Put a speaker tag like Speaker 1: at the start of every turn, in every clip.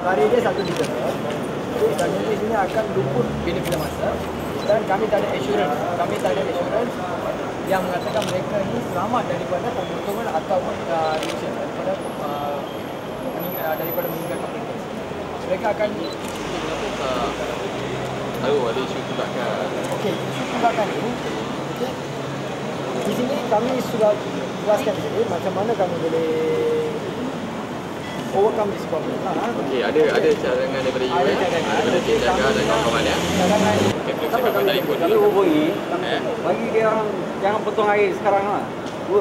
Speaker 1: tarikh dia 1 meter. Okay, dan notis ini akan luput bila-bila masa. Dan kami tak ada assurance. Kami tak ada assurance yang mengatakan mereka ini selamat daripada pemotongan ataupun daripada meninggalkan mereka. Mereka akan
Speaker 2: tahu ada isu tunggakan. Okey,
Speaker 1: isu tunggakan ini, okay, di sini kami sudah jelaskan di sini macam mana kami boleh overcome this problem.
Speaker 2: Okey, ada cadangan daripada UN, daripada Jaga dan kawan-kawan ya. Siapa kami telefon dulu
Speaker 3: hubungi, bagi dia orang jangan potong air sekarang lah.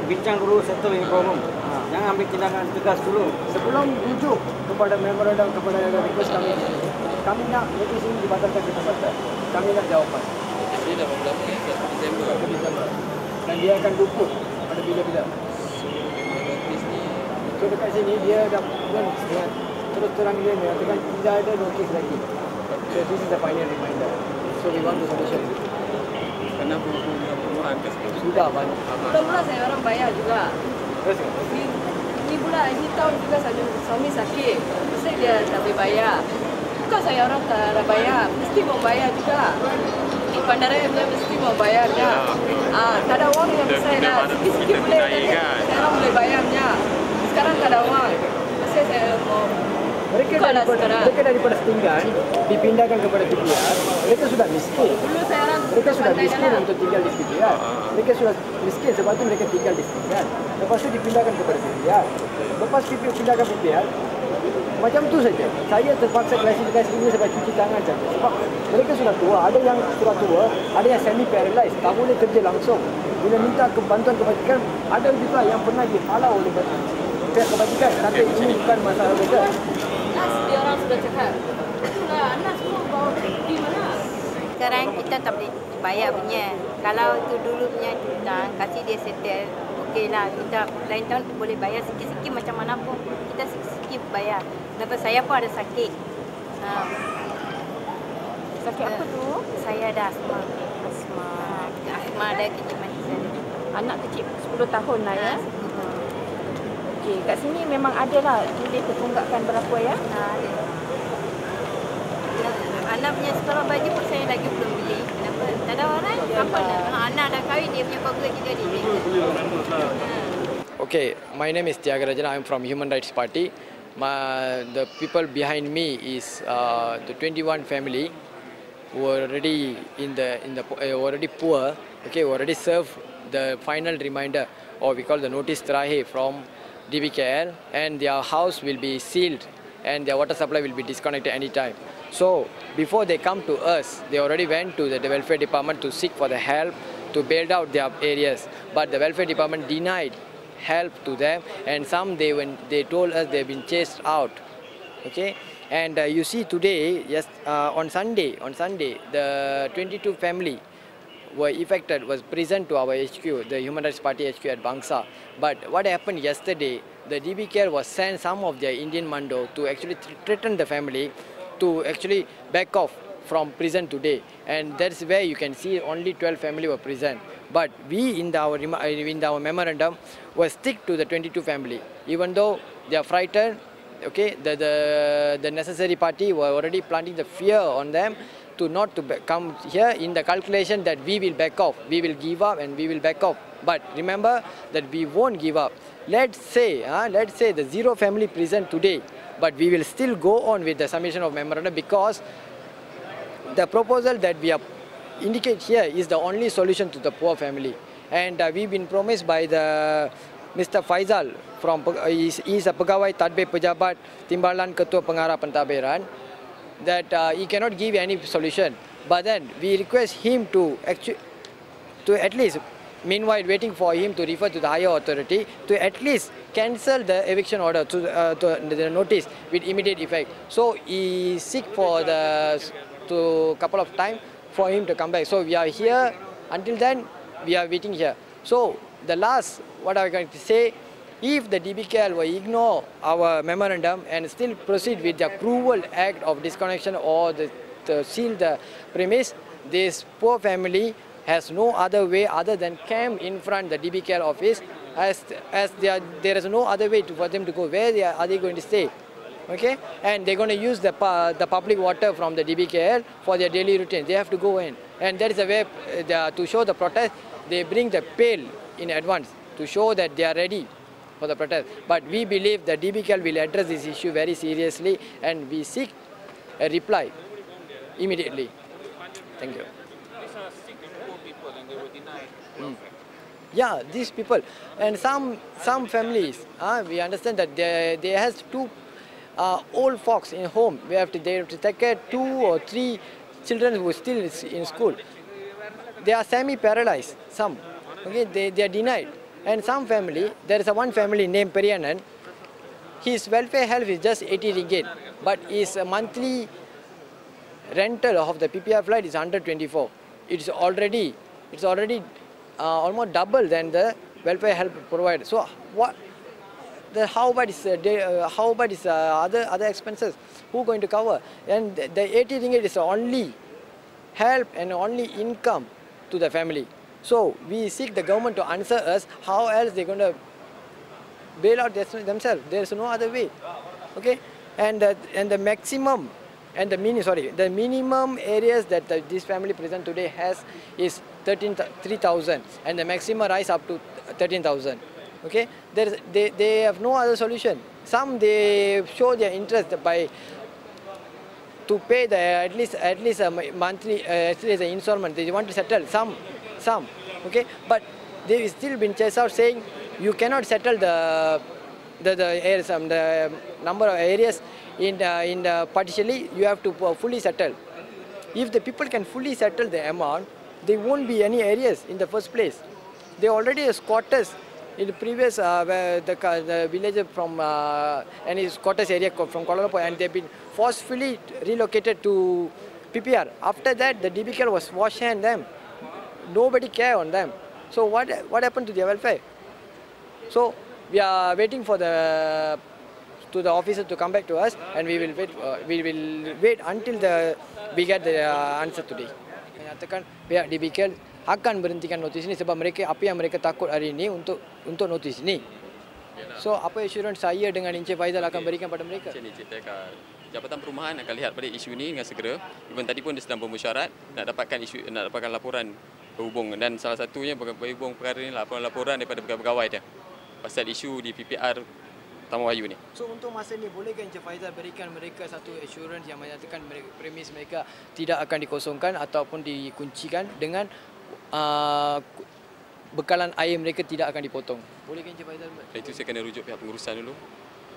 Speaker 3: Bincang dulu, settle ini problem. Jangan ambil tindakan tegas dulu.
Speaker 1: Sebelum rujuk kepada memorandum kepada request kami nak notis ini dibatalkan ke tempat. Kami nak jawapan.
Speaker 2: Dia dah berapa ni? Disember.
Speaker 1: Dan dia akan luput pada bila-bila. So dekat sini dia dah terus terang dia mengatakan tidak ada notis lagi. So this is the final reminder. So we want to solution.
Speaker 2: Kenapa permohonan ke
Speaker 1: sudah banyak.
Speaker 4: Mula-mula saya orang bayar juga. Ini bulan, ini tahun juga suami sakit. Mesti dia tak boleh bayar. Bukan saya orang tak bayar, mesti mau bayar juga. Di bandaraya dia mesti mau bayarnya. Tak ada uang yang saya dah sikit-sikit boleh. Saya orang boleh bayarnya. Sekarang tak ada uang. Mesti saya mau.
Speaker 1: Mereka daripada setinggan dipindahkan kepada TPR. Mereka sudah miskin. Mereka sudah miskin untuk tinggal di TPR. Mereka sudah miskin sebab itu mereka tinggal di setinggan. Lepas itu dipindahkan kepada TPR. Lepas dipindahkan TPR, macam tu saja. Saya terpaksa klasifikasi ini sebab cuci tangan saja. Sebab mereka sudah tua. Ada yang sudah tua, ada yang semi paralyzed, tak boleh kerja langsung. Bila minta bantuan kebajikan, ada juga yang pernah dihalau oleh pihak kebajikan. Tapi ini bukan masalah mereka.
Speaker 4: Dia orang sudah cakap, itulah anak semua bawa pergi mana?
Speaker 5: Sekarang kita tak boleh bayar punya. Kalau tu dulu punya hutang, kasih dia settle, okeylah. Kita lain tahun boleh bayar sikit-sikit macam mana pun. Kita sikit-sikit bayar. Lepas saya pun ada sakit.
Speaker 4: Sakit apa tu?
Speaker 5: Saya ada asma. Asma ada victimises.
Speaker 4: Anak kecil 10 tahun lah ya? Okey, kat sini memang ada lah tulis tertunggakan berapa ya?
Speaker 5: Ada. Anak punya sekolah baju pun saya lagi belum beli. Kenapa? Tak ada orang. Apa nak? Anak dah kahwin, dia punya keluarga juga dia.
Speaker 1: Okay, my name is Tiagarajana. I'm from Human Rights Party. The people behind me is the 21 family who are already already poor. Okay, who already served the final reminder, or we call the notice terakhir from DBKL, and their house will be sealed and their water supply will be disconnected anytime. So before they come to us, they already went to the welfare department to seek for the help to build out their areas, but the welfare department denied help to them, and they told us they've been chased out. Okay, and you see today, yes, on Sunday, the 22 family were affected, was present to our HQ, the Human Rights Party HQ at Bangsa. But what happened yesterday, the DBKL was sent some of their Indian Mando to actually threaten the family to actually back off from prison today. And that's where you can see only 12 family were present. But we in our memorandum was stick to the 22 family. Even though they are frightened, okay, the necessary party were already planting the fear on them to not to come here in the calculation that we will back off, we will give up and we will back off. But remember that we won't give up. Let's say the 0 family present today, but we will still go on with the submission of memorandum because the proposal that we are indicate here is the only solution to the poor family. And we've been promised by the Mr. Faizal from is a Pegawai Tadbir Pejabat Timbalan Ketua Pengarah Pentadbiran, that he cannot give any solution. But then we request him to at least, meanwhile waiting for him to refer to the higher authority, to at least cancel the eviction order to the notice with immediate effect. So he seek for to couple of time for him to come back. So we are here. Until then, we are waiting here. So the last, what I am going to say, if the DBKL will ignore our memorandum and still proceed with the cruel act of disconnection or to seal the premise, this poor family has no other way other than camp in front the DBKL office, as there is no other way for them to go. Where are they going to stay? Okay, and they're going to use the public water from the DBKL for their daily routine. They have to go in, and that is a way to show the protest. They bring the pail in advance to show that they are ready for the protest. But we believe that DBKL will address this issue very seriously, and we seek a reply immediately. Thank you.
Speaker 2: These are sick and poor people, and they were denied welfare.
Speaker 1: Yeah, these people and some families. We understand that they has two old folks in home. They have to take care 2 or 3 children who are still in school. They are semi-paralyzed. Some, okay, they are denied. And some family, there is one family named Periyanan. His welfare help is just 80 ringgit, but his monthly rental of the PPR flat is 124. It's already almost double than the welfare help provided. So what? How about is other expenses? Who going to cover? And the 80 ringgit is only help and only income to the family. So we seek the government to answer us how else they're going to bail out themselves. There's no other way. Okay, and the maximum and the minimum areas that this family present today has is 3,000, and the maximum rise up to 13,000. Okay, they have no other solution. Some they show their interest by to pay the at least a monthly at least an installment. They want to settle some. Okay, but they still been chased out saying you cannot settle the areas, the number of areas in partially. You have to fully settle. If the people can fully settle the amount, there won't be any areas in the first place. They already have squatters in the previous where the villager from any squatters area from Kuala Lumpur, and they've been forcefully relocated to PPR. After that, the DBKL was wash hand them. Nobody care on them. So what happened to their welfare? So we are waiting for the officer to come back to us, and we will wait until we get the answer today. Menyatakan pihak DBKL akan berhentikan notis ini sebab apa yang mereka takut hari ini untuk notis ini. So apa assurance saya dengan Encik Faizal akan berikan pada mereka?
Speaker 2: Macam ni cerita kat Jabatan Perumahan akan lihat pada isu ini dengan segera. Even tadi pun dia sedang bermusyarat nak dapatkan laporan berhubung, dan salah satunya berhubung perkara ini laporan daripada pegawai dia pasal isu di PPR Taman Wahyu ni.
Speaker 1: So untuk masa ni bolehkah Encik Faizal berikan mereka satu assurance yang menyatakan premis mereka tidak akan dikosongkan ataupun dikuncikan dengan bekalan air mereka tidak akan dipotong? Bolehkah Encik Faizal?
Speaker 2: Itu saya kena rujuk pihak pengurusan dulu.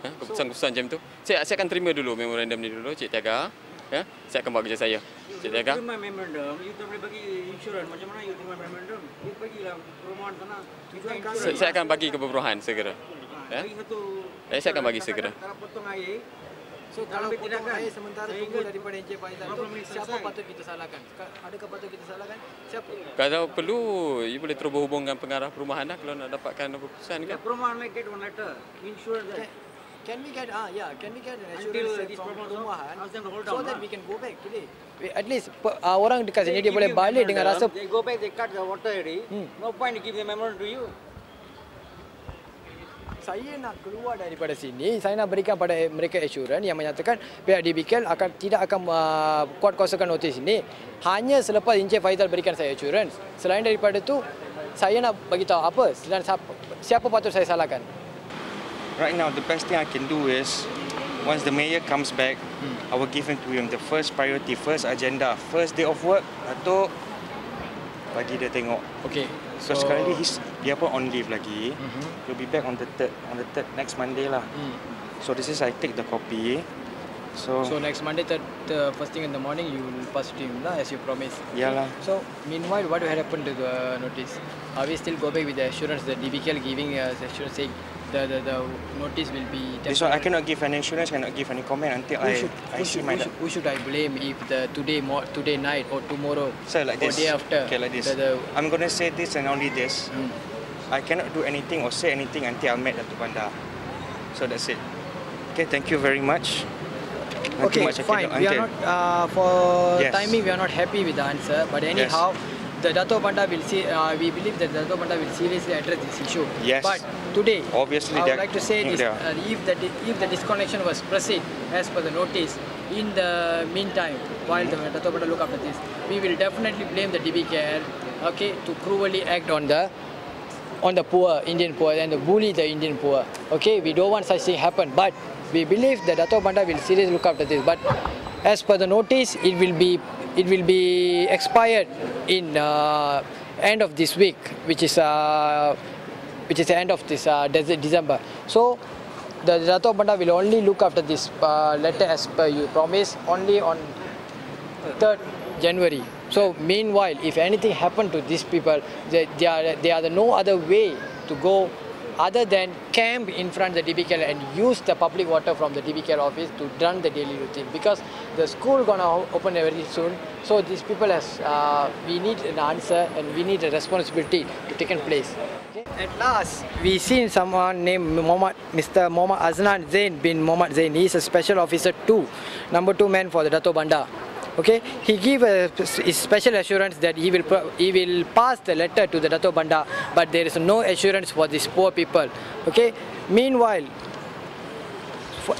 Speaker 2: Keputusan-keputusan macam tu. Saya akan terima dulu memorandum ni dulu, Cik Tiaga. Ya, saya akan buat kerja saya. Cik Tiaga.
Speaker 3: You terima memorandum, you tak boleh bagi insurans. Macam mana you terima memorandum? You bagilah perumahan sana.
Speaker 2: Saya akan bagi ke perumahan segera. Ya? Saya akan bagi segera.
Speaker 3: Kalau potong air,
Speaker 1: so kalau potong air sementara tunggu daripada Encik Faizal tu, siapa patut kita salahkan? Adakah patut kita salahkan? Siapa?
Speaker 2: Kalau perlu, you boleh terus berhubung dengan pengarah perumahan lah kalau nak dapatkan keputusan kan.
Speaker 3: perumahan may get one letter, insurance that.
Speaker 1: Can we get an assurance from perumahan so that we can go back today? At least orang dekat sini dia boleh balik dengan rasa.
Speaker 3: They go back, they cut the water already. No point to give the memorandum to you.
Speaker 1: Saya nak keluar daripada sini, saya nak berikan pada mereka assurance yang menyatakan pihak DBKL tidak akan kuatkuasakan notis ini hanya selepas Encik Faizal berikan saya assurance. Selain daripada itu, saya nak bagi tahu apa dan siapa patut saya salahkan.
Speaker 6: Right now, the best thing I can do is once the mayor comes back, I will give him to him the first priority, first agenda, first day of work. Datuk bagi dia tengok.
Speaker 1: Okay.
Speaker 6: So sekarang ni dia pun on leave lagi. He'll be back on the third next Monday lah. So this is I take the copy. So
Speaker 1: next Monday, the first thing in the morning, you will pass to him lah as you promised.
Speaker 6: Yeah lah.
Speaker 1: So meanwhile, what will happen to the notice? Are we still go back with the assurance that DBKL giving us assurance saying the notice will be temporary?
Speaker 6: This one I cannot give an insurance, cannot give any comment until I see my.
Speaker 1: Who should I blame if today night or tomorrow
Speaker 6: like
Speaker 1: or
Speaker 6: this.
Speaker 1: day after?
Speaker 6: Okay, like this. I'm gonna say this and only this. I cannot do anything or say anything until I met Datuk Bandar. So that's it. Okay, thank you very much.
Speaker 1: Okay, fine. We are not for timing. We are not happy with the answer. But anyhow, the Dato' Banda will see. We believe that Dato' Banda will seriously address this issue.
Speaker 6: Yes.
Speaker 1: But today,
Speaker 6: Obviously,
Speaker 1: I would like to say this:
Speaker 6: yeah.
Speaker 1: if the disconnection was proceed as per the notice, in the meantime, while the Dato' Banda look after this, we will definitely blame the DBKL, okay, to cruelly act on the poor, Indian poor, and to bully the Indian poor. Okay, we don't want such thing happen, but we believe that Dato' Banda will seriously look after this. But as per the notice, it will be expired in end of this week, which is the end of this December. So the Dato' Banda will only look after this letter as per you promised only on 3rd January. So meanwhile, if anything happened to these people, there are no other way to go other than camp in front of the DBKL and use the public water from the DBKL office to run the daily routine, because the school gonna open very soon. So these people we need an answer and we need a responsibility to take place. Okay? At last, we seen someone named Mr. Mohammad Aznan Zain bin Mohammad Zain. He is a special officer 2, number 2 man for the Dato' Banda. Okay, he gave a special assurance that he will pass the letter to the Dato' Banda, but there is no assurance for these poor people. Okay, meanwhile,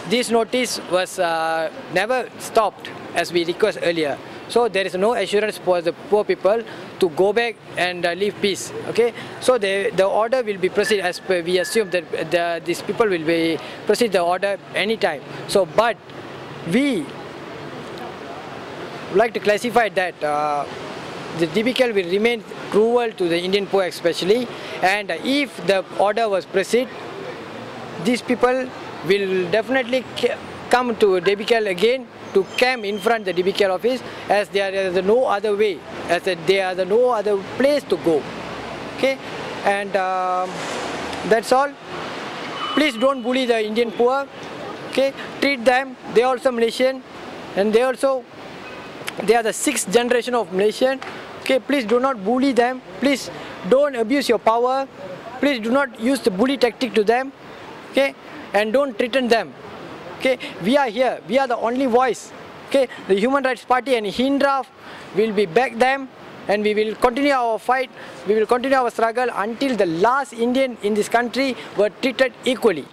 Speaker 1: this notice was never stopped as we request earlier. So there is no assurance for the poor people to go back and leave peace. Okay, so the order will be proceed as per we assume that these people will be proceed the order anytime. So, but we would like to classify that the DBKL will remain cruel to the Indian poor especially, and if the order was proceed, these people will definitely come to DBKL again to camp in front of the DBKL office, as there is no other way, as there is no other place to go. Okay, and that's all. Please don't bully the Indian poor. Okay, treat them. They are also Malaysian, and they are the 6th generation of Malaysian. Okay, please do not bully them. Please don't abuse your power. Please do not use the bully tactic to them. Okay, and don't threaten them. Okay, we are here. We are the only voice. Okay, the Human Rights Party and Hindraf will be back them, and we will continue our fight. We will continue our struggle until the last Indian in this country were treated equally.